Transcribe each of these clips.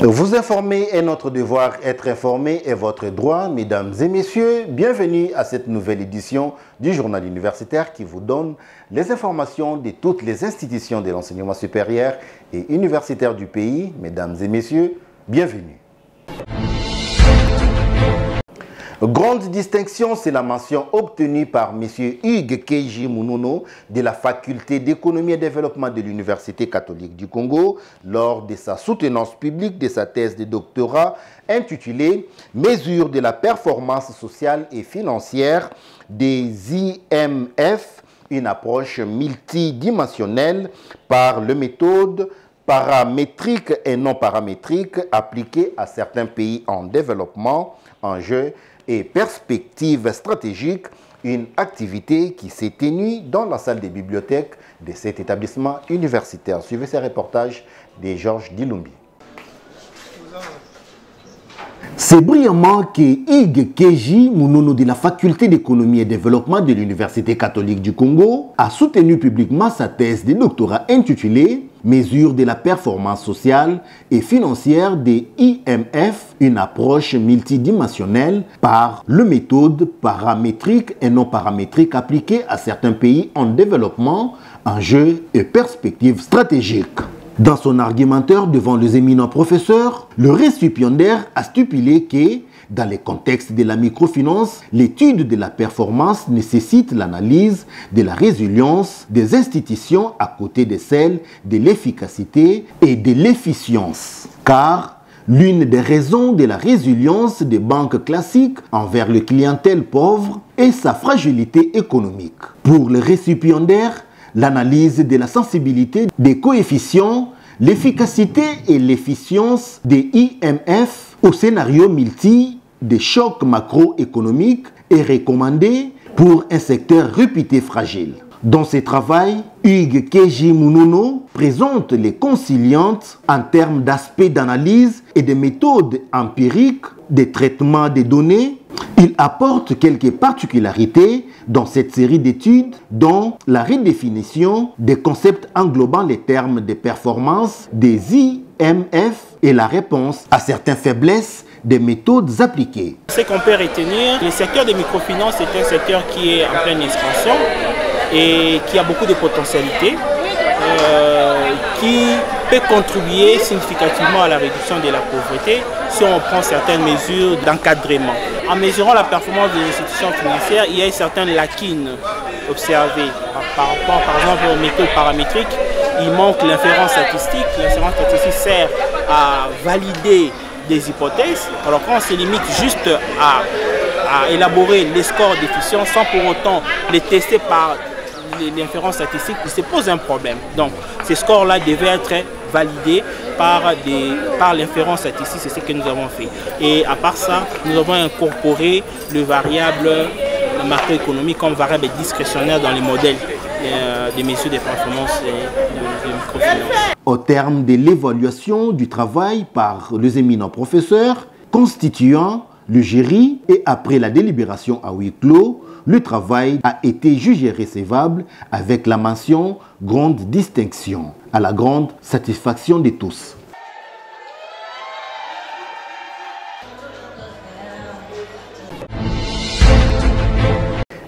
Vous informer est notre devoir, être informé est votre droit. Mesdames et messieurs, bienvenue à cette nouvelle édition du journal universitaire qui vous donne les informations de toutes les institutions de l'enseignement supérieur et universitaire du pays. Mesdames et messieurs, bienvenue. Grande distinction, c'est la mention obtenue par M. Hugues Keji Munono de la faculté d'économie et développement de l'Université catholique du Congo lors de sa soutenance publique de sa thèse de doctorat intitulée « Mesures de la performance sociale et financière des IMF, une approche multidimensionnelle par le méthode paramétrique et non paramétrique appliquée à certains pays en développement, enjeux et perspectives stratégiques, une activité qui s'est tenue dans la salle des bibliothèques de cet établissement universitaire. Suivez ces reportages de Georges Dilumbi. C'est brillamment que Hugues Keji Munono de la faculté d'économie et développement de l'Université catholique du Congo a soutenu publiquement sa thèse de doctorat intitulée « Mesures de la performance sociale et financière des IMF, une approche multidimensionnelle par le méthode paramétrique et non paramétrique appliquée à certains pays en développement, enjeux et perspectives stratégiques ». Dans son argumentaire devant les éminents professeurs, le récipiendaire a stipulé que, dans le contexte de la microfinance, l'étude de la performance nécessite l'analyse de la résilience des institutions à côté de celle de l'efficacité et de l'efficience. Car l'une des raisons de la résilience des banques classiques envers les clientèles pauvres est sa fragilité économique. Pour le récipiendaire, l'analyse de la sensibilité des coefficients, l'efficacité et l'efficience des IMF au scénario multi des chocs macroéconomiques est recommandée pour un secteur réputé fragile. Dans ce travail, Hugues Keji Munono présente les conciliantes en termes d'aspects d'analyse et de méthodes empiriques de traitement des données. Il apporte quelques particularités dans cette série d'études, dont la redéfinition des concepts englobant les termes de performance des IMF et la réponse à certaines faiblesses des méthodes appliquées. Ce qu'on peut retenir, le secteur des microfinances est un secteur qui est en pleine expansion et qui a beaucoup de potentialités, qui peut contribuer significativement à la réduction de la pauvreté si on prend certaines mesures d'encadrement. En mesurant la performance des institutions financières, il y a certaines lacunes observées. Par rapport, par exemple, aux méthodes paramétriques, il manque l'inférence statistique. L'inférence statistique sert à valider des hypothèses. Alors quand on se limite juste à élaborer les scores d'efficience sans pour autant les tester par l'inférence statistique, il se pose un problème. Donc ces scores-là devaient être validés par l'inférence statistique, c'est ce que nous avons fait. Et à part ça, nous avons incorporé le variable macroéconomique comme variable discrétionnaire dans les modèles des mesures de performance de microfinance. Au terme de l'évaluation du travail par les éminents professeurs constituant le jury et après la délibération à huis clos, le travail a été jugé recevable avec la mention « grande distinction » à la grande satisfaction de tous.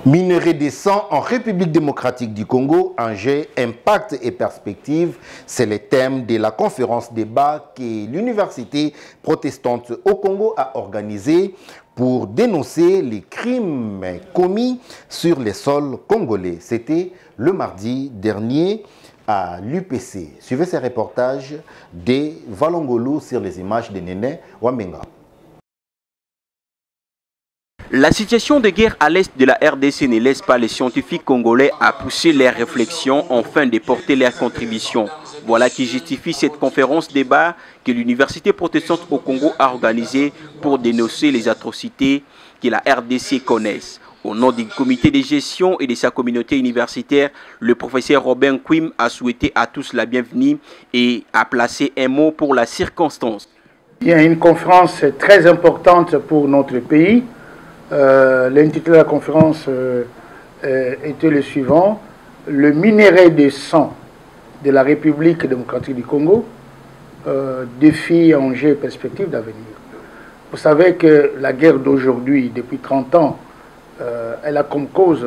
Minerai de sang en République démocratique du Congo, enjeux, impact et perspectives, c'est le thème de la conférence débat que l'Université protestante au Congo a organisée pour dénoncer les crimes commis sur les sols congolais. C'était le mardi dernier à l'UPC. Suivez ces reportages de Valongolo sur les images de Néné Wamenga. La situation de guerre à l'est de la RDC ne laisse pas les scientifiques congolais à pousser leurs réflexions afin de porter leurs contributions. Voilà qui justifie cette conférence débat que l'Université protestante au Congo a organisée pour dénoncer les atrocités que la RDC connaisse. Au nom du comité de gestion et de sa communauté universitaire, le professeur Robin Quim a souhaité à tous la bienvenue et a placé un mot pour la circonstance. Il y a une conférence très importante pour notre pays. L'intitulé de la conférence était le suivant: le minerai de sang de la République démocratique du Congo, défis, enjeux et perspectives d'avenir. Vous savez que la guerre d'aujourd'hui, depuis 30 ans, elle a comme cause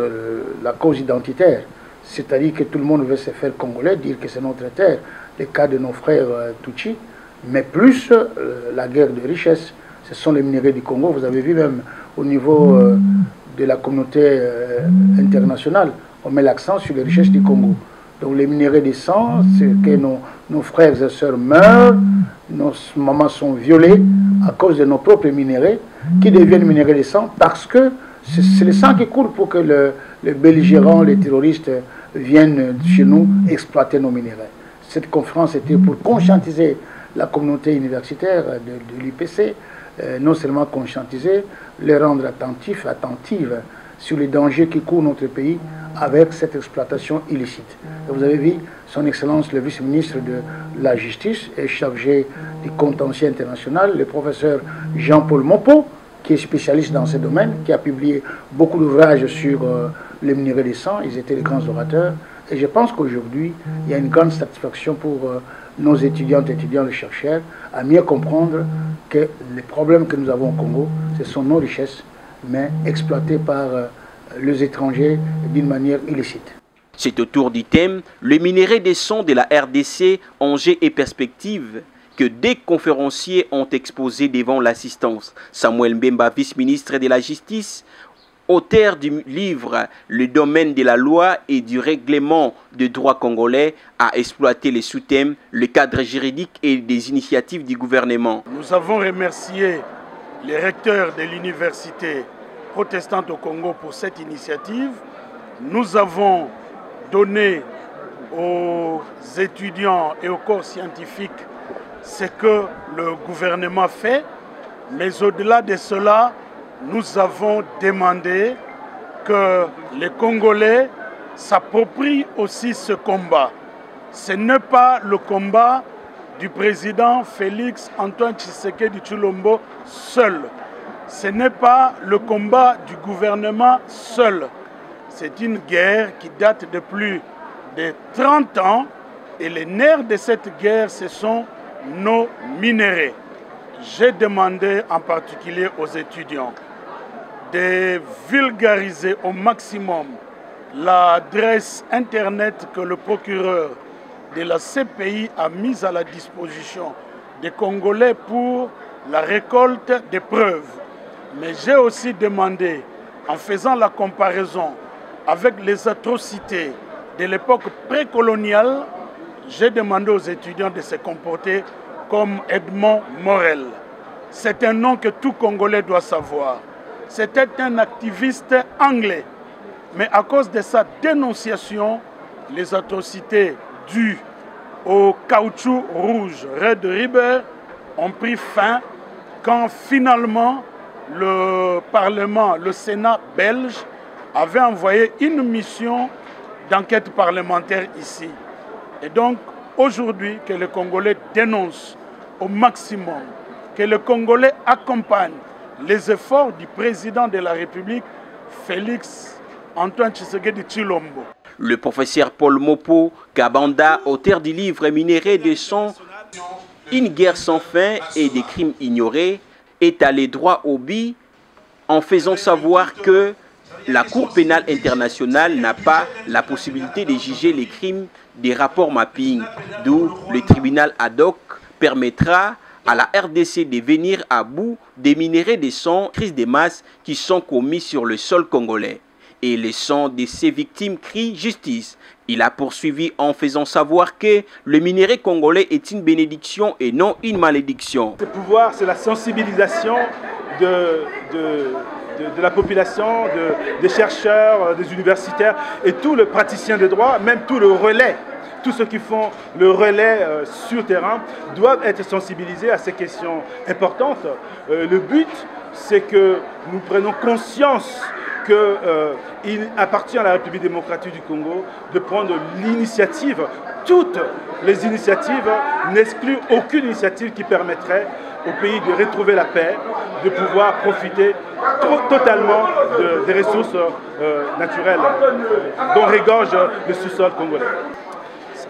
la cause identitaire. C'est-à-dire que tout le monde veut se faire congolais, dire que c'est notre terre, le cas de nos frères Tutsi, mais plus la guerre de richesse, ce sont les minerais du Congo. Vous avez vu même au niveau de la communauté internationale, on met l'accent sur les richesses du Congo. Donc les minerais de sang, c'est que nos frères et sœurs meurent, nos mamans sont violées à cause de nos propres minerais, qui deviennent minerais de sang parce que c'est le sang qui coule pour que les belligérants, les terroristes viennent chez nous exploiter nos minerais. Cette conférence était pour conscientiser la communauté universitaire de l'UPC, non seulement conscientiser, les rendre attentives sur les dangers qui courent notre pays avec cette exploitation illicite. Et vous avez vu, son Excellence le vice-ministre de la Justice est chargé du contentieux international, le professeur Jean-Paul Mopo, qui est spécialiste dans ce domaine, qui a publié beaucoup d'ouvrages sur les minerais de sang. Ils étaient les grands orateurs. Et je pense qu'aujourd'hui, il y a une grande satisfaction pour nos étudiantes et étudiants, les chercheurs, à mieux comprendre que les problèmes que nous avons au Congo, ce sont nos richesses, mais exploitées par les étrangers d'une manière illicite. C'est autour du thème « Le minerai des sons de la RDC, enjeux et perspectives » que des conférenciers ont exposé devant l'assistance. Samuel Mbemba, vice-ministre de la Justice, auteur du livre « Le domaine de la loi et du règlement de droit congolais » a exploité les sous-thèmes, le cadre juridique et des initiatives du gouvernement. Nous avons remercié les recteurs de l'université protestante au Congo pour cette initiative. Nous avons donné aux étudiants et aux corps scientifiques ce que le gouvernement fait, mais au-delà de cela, nous avons demandé que les Congolais s'approprient aussi ce combat. Ce n'est pas le combat du président Félix Antoine Tshisekedi Tshilombo seul. Ce n'est pas le combat du gouvernement seul. C'est une guerre qui date de plus de 30 ans et les nerfs de cette guerre, ce sont nos minerais. J'ai demandé en particulier aux étudiants de vulgariser au maximum l'adresse internet que le procureur de la CPI a mise à la disposition des Congolais pour la récolte des preuves. Mais j'ai aussi demandé, en faisant la comparaison avec les atrocités de l'époque précoloniale, j'ai demandé aux étudiants de se comporter comme Edmond Morel. C'est un nom que tout Congolais doit savoir. C'était un activiste anglais. Mais à cause de sa dénonciation, les atrocités dues au caoutchouc rouge Red River ont pris fin quand finalement le Parlement, le Sénat belge, avait envoyé une mission d'enquête parlementaire ici. Et donc, aujourd'hui, que les Congolais dénoncent au maximum, que les Congolais accompagnent les efforts du président de la République, Félix Antoine Tshisekedi Tshilombo. Le professeur Paul Mopo Kabanda, auteur du livre Minerais de sang, une guerre sans fin et des crimes ignorés, est allé droit au but en faisant savoir que la Cour pénale internationale n'a pas la possibilité de juger les crimes des rapports mapping, d'où le tribunal ad hoc permettra à la RDC de venir à bout des minerais de sang, crises de masse qui sont commis sur le sol congolais. Et le sang de ces victimes crie justice. Il a poursuivi en faisant savoir que le minerai congolais est une bénédiction et non une malédiction. Ce pouvoir, c'est la sensibilisation de la population, des chercheurs, des universitaires et tous les praticiens de droit, même tout le relais. Tous ceux qui font le relais sur terrain doivent être sensibilisés à ces questions importantes. Le but, c'est que nous prenons conscience qu'il appartient à la République démocratique du Congo de prendre l'initiative. Toutes les initiatives n'excluent aucune initiative qui permettrait au pays de retrouver la paix, de pouvoir profiter totalement des ressources naturelles dont regorge le sous-sol congolais.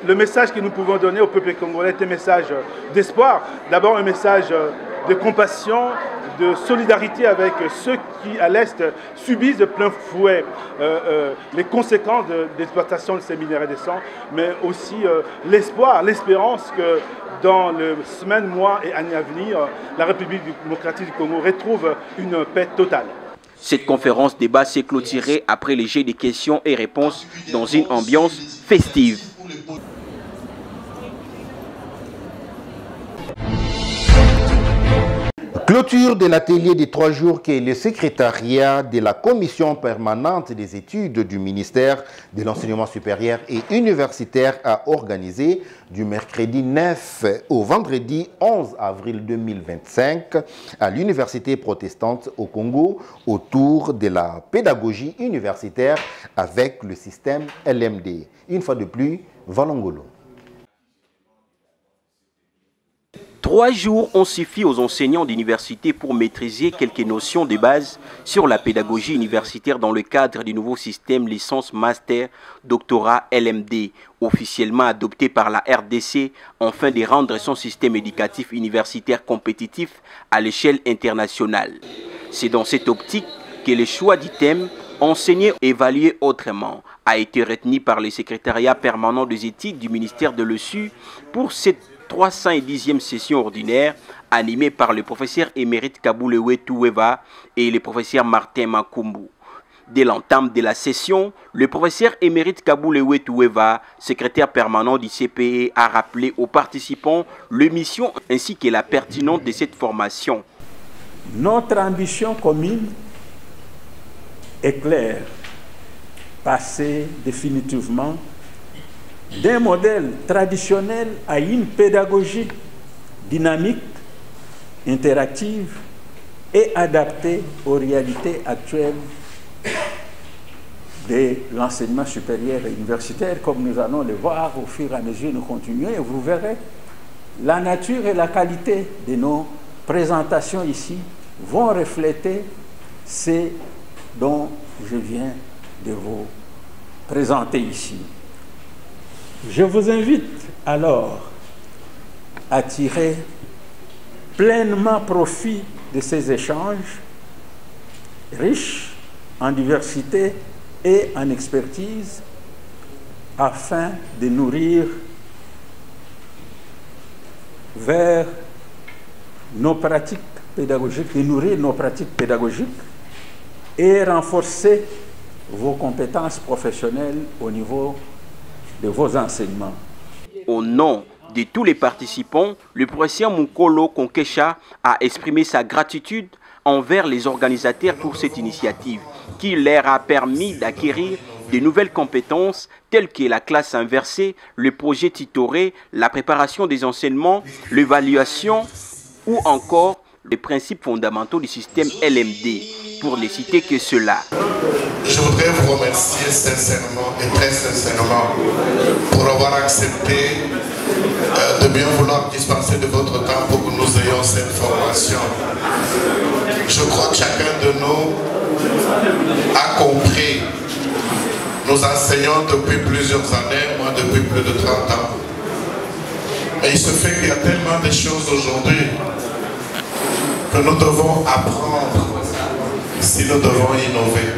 le message que nous pouvons donner au peuple congolais est un message d'espoir. D'abord un message de compassion, de solidarité avec ceux qui, à l'Est, subissent de plein fouet les conséquences de l'exploitation de ces minéraux de sang, mais aussi l'espoir, l'espérance que dans les semaines, mois et années à venir, la République démocratique du Congo retrouve une paix totale. Cette conférence débat s'est clôturée après les jeux de questions et réponses dans une ambiance festive. Clôture de l'atelier des 3 jours que le secrétariat de la commission permanente des études du ministère de l'enseignement supérieur et universitaire a organisé du mercredi 9 au vendredi 11 avril 2025 à l'université protestante au Congo autour de la pédagogie universitaire avec le système LMD. Une fois de plus, Valongolo. 3 jours ont suffi aux enseignants d'université pour maîtriser quelques notions de base sur la pédagogie universitaire dans le cadre du nouveau système licence, master, doctorat LMD, officiellement adopté par la RDC, afin de rendre son système éducatif universitaire compétitif à l'échelle internationale. C'est dans cette optique que le choix du thème « Enseigner, évaluer autrement » a été retenu par le secrétariat permanent des études du ministère de l'ESU pour cette 310e session ordinaire animée par le professeur émérite Kabulewe Touweva et le professeur Martin Makumbu. Dès l'entame de la session, le professeur émérite Kabulewe Touweva, secrétaire permanent du CPE, a rappelé aux participants les missions ainsi que la pertinence de cette formation. Notre ambition commune est claire, passer définitivement d'un modèle traditionnel à une pédagogie dynamique, interactive et adaptée aux réalités actuelles de l'enseignement supérieur et universitaire, comme nous allons le voir au fur et à mesure nous continuons, et vous verrez, la nature et la qualité de nos présentations ici vont refléter ce dont je viens de vous présenter ici. Je vous invite alors à tirer pleinement profit de ces échanges riches en diversité et en expertise afin de nourrir vers nos pratiques pédagogiques, et renforcer vos compétences professionnelles au niveau de vos enseignements. Au nom de tous les participants, le professeur Mukolo Konkesha a exprimé sa gratitude envers les organisateurs pour cette initiative qui leur a permis d'acquérir de nouvelles compétences telles que la classe inversée, le projet titoré, la préparation des enseignements, l'évaluation ou encore les principes fondamentaux du système LMD, pour ne citer que cela. Je voudrais vous remercier sincèrement et très sincèrement pour avoir accepté de bien vouloir dispenser de votre temps pour que nous ayons cette formation. Je crois que chacun de nous a compris. Nous enseignons depuis plusieurs années, moi depuis plus de 30 ans. Mais il se fait qu'il y a tellement de choses aujourd'hui que nous devons apprendre si nous devons innover.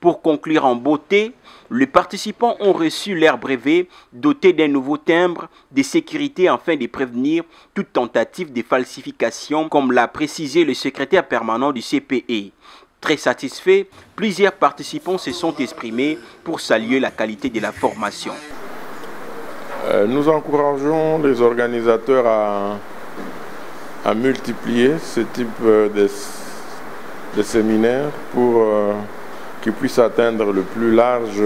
Pour conclure en beauté, les participants ont reçu leur brevet doté d'un nouveau timbre de sécurité afin de prévenir toute tentative de falsification, comme l'a précisé le secrétaire permanent du CPE. Très satisfait, plusieurs participants se sont exprimés pour saluer la qualité de la formation. Nous encourageons les organisateurs à multiplier ce type de séminaires pour qu'ils puissent atteindre le plus large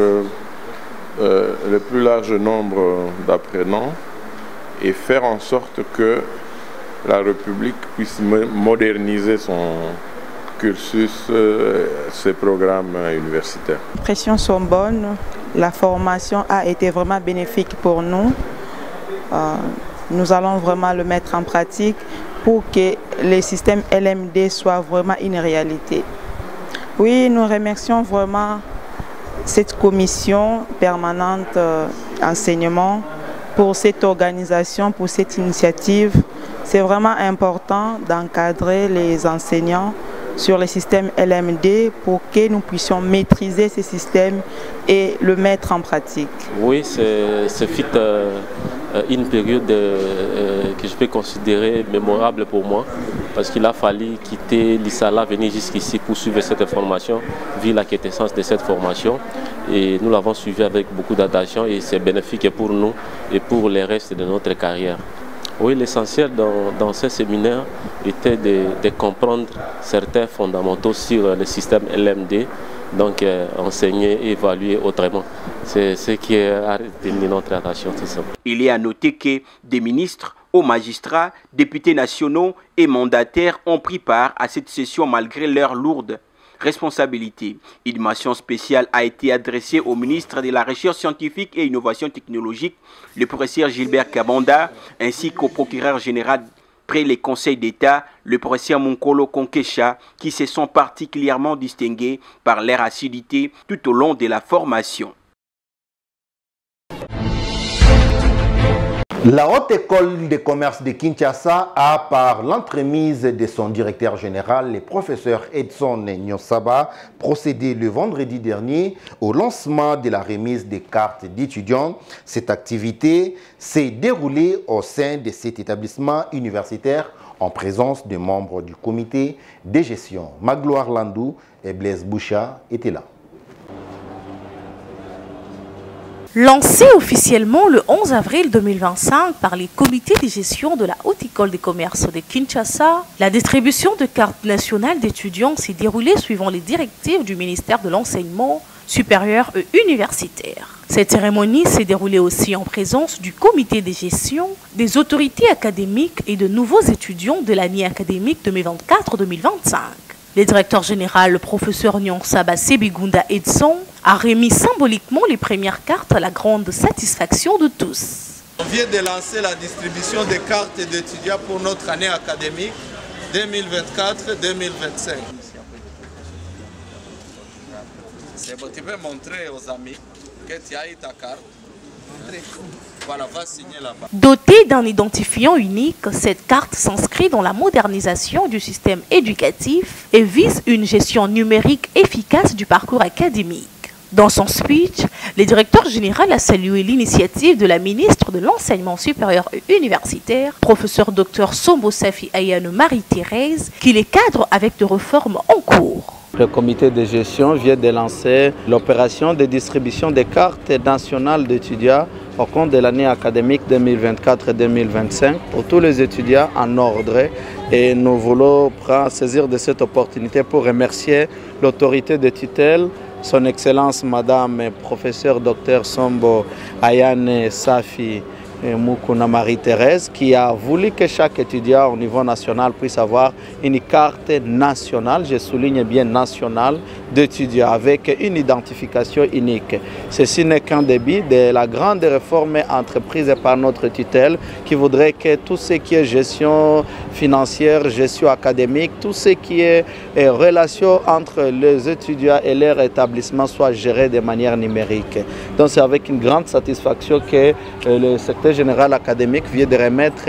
nombre d'apprenants et faire en sorte que la République puisse moderniser son cursus, ses programmes universitaires. Les impressions sont bonnes, la formation a été vraiment bénéfique pour nous. Nous allons vraiment le mettre en pratique pour que le système LMD soit vraiment une réalité. Oui, nous remercions vraiment cette commission permanente enseignement pour cette organisation, pour cette initiative. C'est vraiment important d'encadrer les enseignants sur les systèmes LMD pour que nous puissions maîtriser ces systèmes et le mettre en pratique. Oui, c'est une période que je peux considérer mémorable pour moi parce qu'il a fallu quitter l'ISALA, venir jusqu'ici pour suivre cette formation, vu la quintessence de cette formation. Et nous l'avons suivi avec beaucoup d'attention et c'est bénéfique pour nous et pour le reste de notre carrière. Oui, l'essentiel dans ce séminaire était de comprendre certains fondamentaux sur le système LMD, donc enseigner et évaluer autrement. C'est ce qui a retenu notre attention. Tout ça. Il est à noter que des ministres, hauts magistrats, députés nationaux et mandataires ont pris part à cette session malgré leur lourde responsabilité. Une mention spéciale a été adressée au ministre de la Recherche scientifique et innovation technologique, le professeur Gilbert Kabanda, ainsi qu'au procureur général près les conseils d'État, le professeur Munkolo Konkesha, qui se sont particulièrement distingués par leur assiduité tout au long de la formation. La Haute École de commerce de Kinshasa a, par l'entremise de son directeur général, le professeur Edson Nyosaba, procédé le vendredi dernier au lancement de la remise des cartes d'étudiants. Cette activité s'est déroulée au sein de cet établissement universitaire en présence de membres du comité de gestion. Magloire Landou et Blaise Boucha étaient là. Lancée officiellement le 11 avril 2025 par les comités de gestion de la Haute École de commerce de Kinshasa, la distribution de cartes nationales d'étudiants s'est déroulée suivant les directives du ministère de l'Enseignement supérieur et universitaire. Cette cérémonie s'est déroulée aussi en présence du comité de gestion, des autorités académiques et de nouveaux étudiants de l'année académique 2024-2025. Le directeur général, le professeur Nyonsaba Sebigunda Edson, a remis symboliquement les premières cartes à la grande satisfaction de tous. On vient de lancer la distribution des cartes d'étudiants pour notre année académique 2024-2025. C'est bon, tu peux montrer aux amis que tu as eu ta carte. Voilà, va signer là-bas. Dotée d'un identifiant unique, cette carte s'inscrit dans la modernisation du système éducatif et vise une gestion numérique efficace du parcours académique. Dans son speech, le directeur général a salué l'initiative de la ministre de l'Enseignement supérieur et universitaire, professeur Dr Sombo Safi Ayano Marie-Thérèse, qui les cadre avec des réformes en cours. Le comité de gestion vient de lancer l'opération de distribution des cartes nationales d'étudiants au compte de l'année académique 2024-2025 pour tous les étudiants en ordre. Et nous voulons saisir de cette opportunité pour remercier l'autorité de tutelle, son Excellence Madame Professeur Dr Sombo Ayane Safi Mukuna Marie-Thérèse, qui a voulu que chaque étudiant au niveau national puisse avoir une carte nationale, je souligne bien nationale, d'étudiants avec une identification unique. Ceci n'est qu'un début de la grande réforme entreprise par notre tutelle qui voudrait que tout ce qui est gestion financière, gestion académique, tout ce qui est relation entre les étudiants et leur établissement soit géré de manière numérique. Donc c'est avec une grande satisfaction que le secteur général académique vient de remettre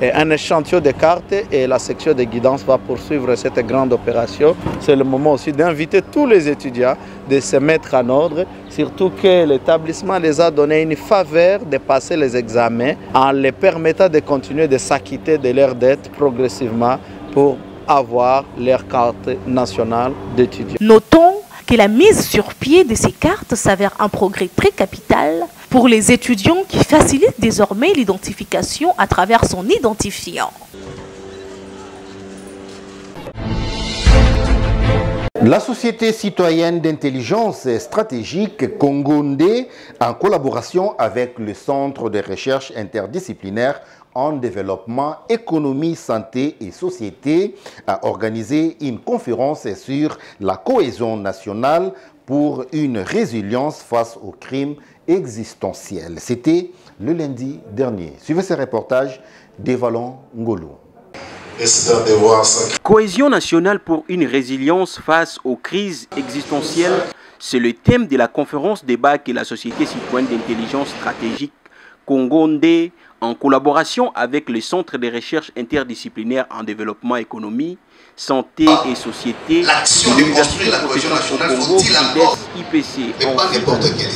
un échantillon de cartes et la section de guidance va poursuivre cette grande opération. C'est le moment aussi d'inviter tous les étudiants de se mettre en ordre, surtout que l'établissement les a donné une faveur de passer les examens en les permettant de continuer de s'acquitter de leurs dettes progressivement pour avoir leur carte nationale d'étudiants. Notons que la mise sur pied de ces cartes s'avère un progrès très capital pour les étudiants qui facilite désormais l'identification à travers son identifiant. La Société citoyenne d'intelligence stratégique Congo-Ndé, en collaboration avec le Centre de recherche interdisciplinaire en développement, économie, santé et société, a organisé une conférence sur la cohésion nationale pour une résilience face aux crimes existentiels. C'était le lundi dernier. Suivez ce reportage d'Evalon Ngolo. Cohésion nationale pour une résilience face aux crises existentielles, c'est le thème de la conférence débat que la Société citoyenne d'intelligence stratégique Congo-Ndé, en collaboration avec le Centre de recherche interdisciplinaire en développement économie, santé et société de l'Université protestante au Congo, IPC,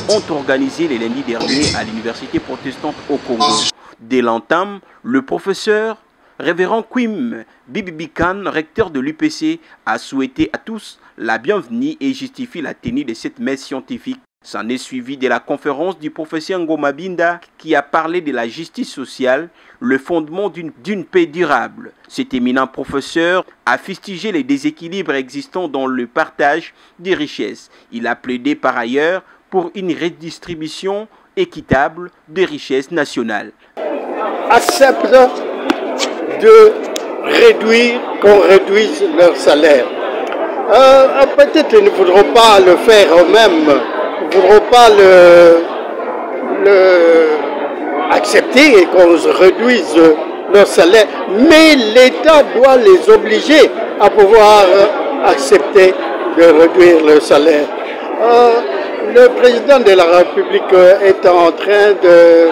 ont organisé le lundi dernier à l'Université protestante au Congo. Dès l'entame, le professeur Révérend Kwim Bibibikan, recteur de l'UPC, a souhaité à tous la bienvenue et justifie la tenue de cette messe scientifique. S'en est suivi de la conférence du professeur Ngoma Binda qui a parlé de la justice sociale, le fondement d'une paix durable. Cet éminent professeur a fustigé les déséquilibres existants dans le partage des richesses. Il a plaidé par ailleurs pour une redistribution équitable des richesses nationales. Accepte de réduire, qu'on réduise leur salaire. Peut-être ils ne voudront pas le faire eux-mêmes, ne voudront pas accepter et qu'on réduise leur salaire, mais l'État doit les obliger à pouvoir accepter de réduire leur salaire. Le président de la République est en train de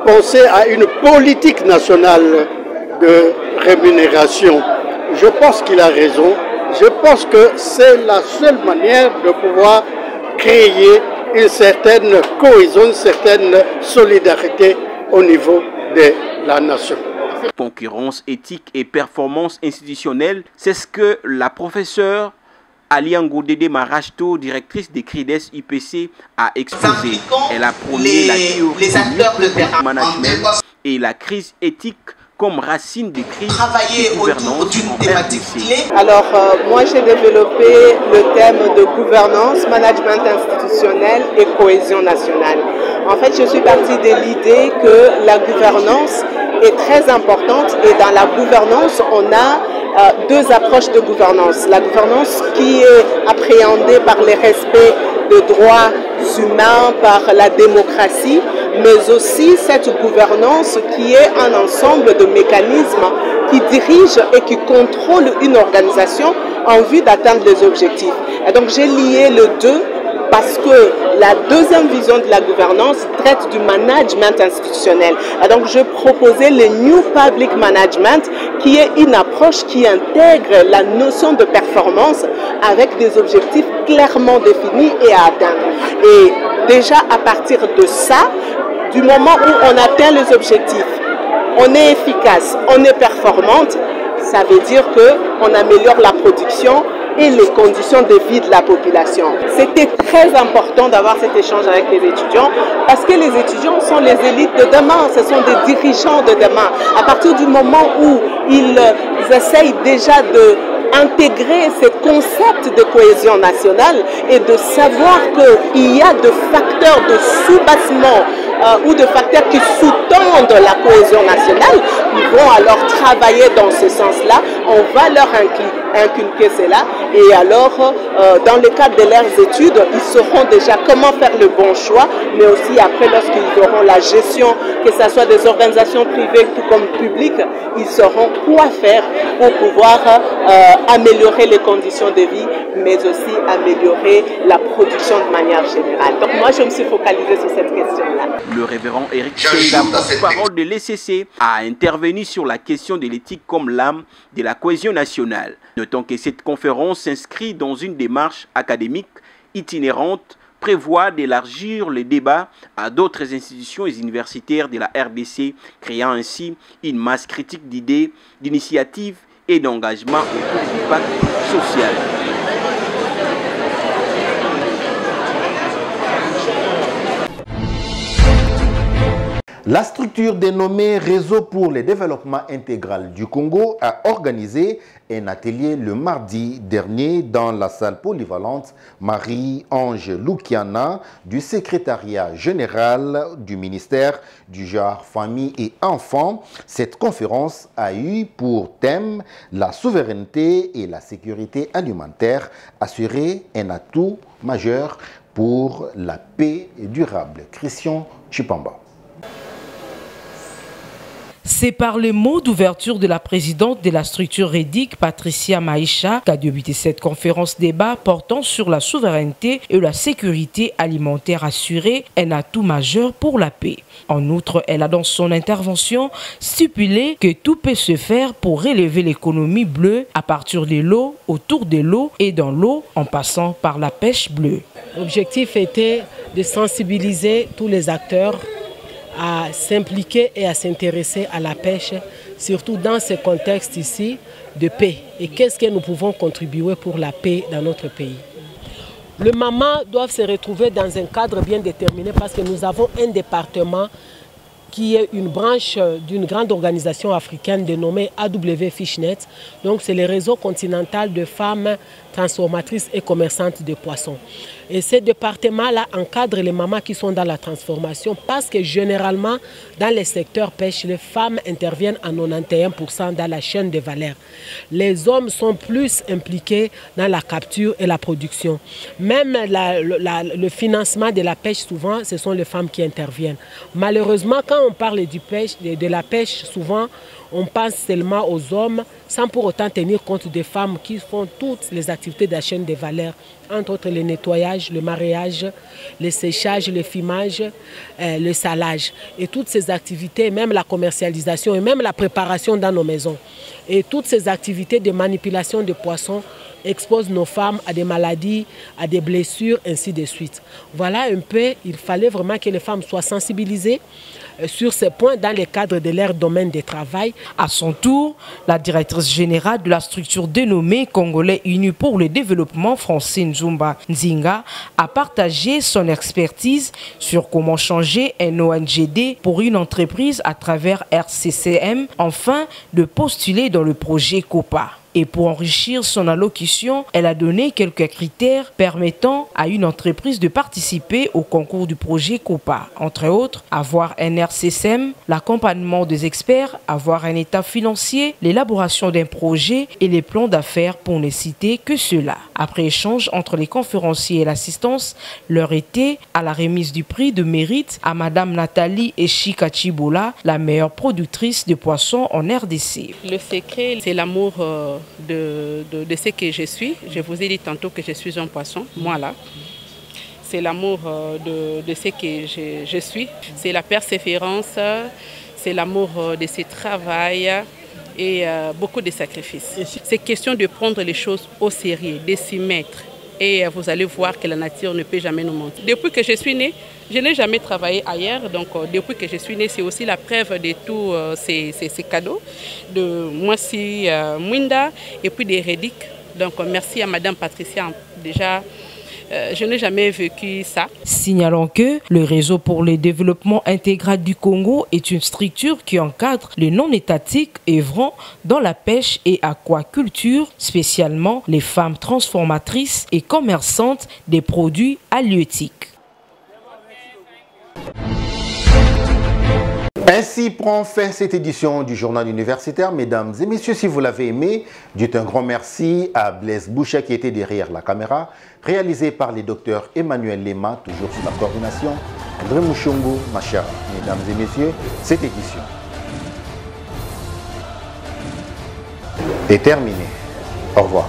penser à une politique nationale de rémunération. Je pense qu'il a raison. Je pense que c'est la seule manière de pouvoir créer une certaine cohésion, une certaine solidarité au niveau de la nation. Concurrence éthique et performance institutionnelle, c'est ce que la professeure Aliango Dede Marachto, directrice des CRIDES UPC, a exposé. Elle a prôné la théorie du management et la crise éthique comme racine des crises de gouvernance en RDC. Alors, moi j'ai développé le thème de gouvernance, management institutionnel et cohésion nationale. En fait, je suis partie de l'idée que la gouvernance est très importante et dans la gouvernance, on a deux approches de gouvernance. La gouvernance qui est appréhendée par le respect des droits humains, par la démocratie, mais aussi cette gouvernance qui est un ensemble de mécanismes qui dirigent et qui contrôlent une organisation en vue d'atteindre les objectifs. Et donc j'ai lié le deux parce que la deuxième vision de la gouvernance traite du management institutionnel. Et donc je proposais le New Public Management qui est une approche qui intègre la notion de performance avec des objectifs clairement définis et à atteindre. Et déjà à partir de ça, du moment où on atteint les objectifs, on est efficace, on est performante, ça veut dire qu'on améliore la production et les conditions de vie de la population. C'était très important d'avoir cet échange avec les étudiants parce que les étudiants sont les élites de demain, ce sont des dirigeants de demain. À partir du moment où ils essayent déjà d'intégrer ce concept de cohésion nationale et de savoir qu'il y a des facteurs de sous-bassement ou de facteurs qui sous-tendent la cohésion nationale, ils vont alors travailler dans ce sens-là, on va leur inculquer cela et alors dans le cadre de leurs études, ils sauront déjà comment faire le bon choix, mais aussi après lorsqu'ils auront la gestion, que ce soit des organisations privées tout comme publiques, ils sauront quoi faire pour pouvoir améliorer les conditions de vie, mais aussi améliorer la production de manière générale. Donc moi je me suis focalisée sur cette question-là. Le révérend Eric Cheila, porte-parole de l'ECC, a intervenu sur la question de l'éthique comme l'âme de la cohésion nationale. Notons que cette conférence s'inscrit dans une démarche académique itinérante, prévoit d'élargir le débat à d'autres institutions et universitaires de la RDC, créant ainsi une masse critique d'idées, d'initiatives et d'engagement autour du pacte social. La structure dénommée Réseau pour le développement intégral du Congo a organisé un atelier le mardi dernier dans la salle polyvalente Marie-Ange Lukiana du secrétariat général du ministère du genre, famille et enfants. Cette conférence a eu pour thème la souveraineté et la sécurité alimentaire, assurer un atout majeur pour la paix durable. Christian Chipamba. C'est par les mots d'ouverture de la présidente de la structure REDIC, Patricia Maïcha, qu'a débuté cette conférence débat portant sur la souveraineté et la sécurité alimentaire assurée, un atout majeur pour la paix. En outre, elle a dans son intervention stipulé que tout peut se faire pour relever l'économie bleue à partir de l'eau, autour de l'eau et dans l'eau, en passant par la pêche bleue. L'objectif était de sensibiliser tous les acteurs à s'impliquer et à s'intéresser à la pêche, surtout dans ce contexte ici de paix. Et qu'est-ce que nous pouvons contribuer pour la paix dans notre pays? Le MAMA doit se retrouver dans un cadre bien déterminé parce que nous avons un département qui est une branche d'une grande organisation africaine dénommée AW Fishnet. Donc c'est le réseau continental de femmes transformatrices et commerçantes de poissons. Et ce département-là encadre les mamans qui sont dans la transformation parce que généralement, dans les secteurs pêche, les femmes interviennent à 91% dans la chaîne de valeur. Les hommes sont plus impliqués dans la capture et la production. Même le financement de la pêche, souvent, ce sont les femmes qui interviennent. Malheureusement, quand on parle de la pêche, souvent, on pense seulement aux hommes sans pour autant tenir compte des femmes qui font toutes les activités de la chaîne de valeur, entre autres le nettoyage, le mareyage, le séchage, le fumage, le salage. Et toutes ces activités, même la commercialisation et même la préparation dans nos maisons. Et toutes ces activités de manipulation de poissons exposent nos femmes à des maladies, à des blessures, ainsi de suite. Voilà un peu, il fallait vraiment que les femmes soient sensibilisées sur ces points dans le cadre de leur domaine de travail. À son tour, la directrice générale de la structure dénommée Congolais Unis pour le développement, Francine Zumba Nzinga, a partagé son expertise sur comment changer un ONGD pour une entreprise à travers RCCM, afin de postuler dans le projet COPA. Et pour enrichir son allocution, elle a donné quelques critères permettant à une entreprise de participer au concours du projet COPA. Entre autres, avoir un RCCM, l'accompagnement des experts, avoir un état financier, l'élaboration d'un projet et les plans d'affaires pour ne citer que cela. Après échange entre les conférenciers et l'assistance, l'heure était à la remise du prix de mérite à Madame Nathalie Eshikachibola, la meilleure productrice de poissons en RDC. Le secret, c'est l'amour de ce que je suis. Je vous ai dit tantôt que je suis un poisson, moi là. C'est l'amour de ce que je suis. C'est la persévérance, c'est l'amour de ce travail et beaucoup de sacrifices. C'est question de prendre les choses au sérieux, de s'y mettre. Et vous allez voir que la nature ne peut jamais nous mentir. Depuis que je suis née, je n'ai jamais travaillé ailleurs. Donc depuis que je suis née, c'est aussi la preuve de tous ces cadeaux. De Moissi Mwinda et puis des REDIC. Donc merci à Madame Patricia déjà. Je n'ai jamais vécu ça. Signalons que le Réseau pour le développement intégral du Congo est une structure qui encadre les non-étatiques œuvrant dans la pêche et aquaculture, spécialement les femmes transformatrices et commerçantes des produits halieutiques. Ainsi prend fin cette édition du journal universitaire. Mesdames et messieurs, si vous l'avez aimé, dites un grand merci à Blaise Boucher qui était derrière la caméra, réalisé par les docteurs Emmanuel Lema, toujours sous la coordination André Mouchongo Machara. Mesdames et messieurs, cette édition est terminée. Au revoir.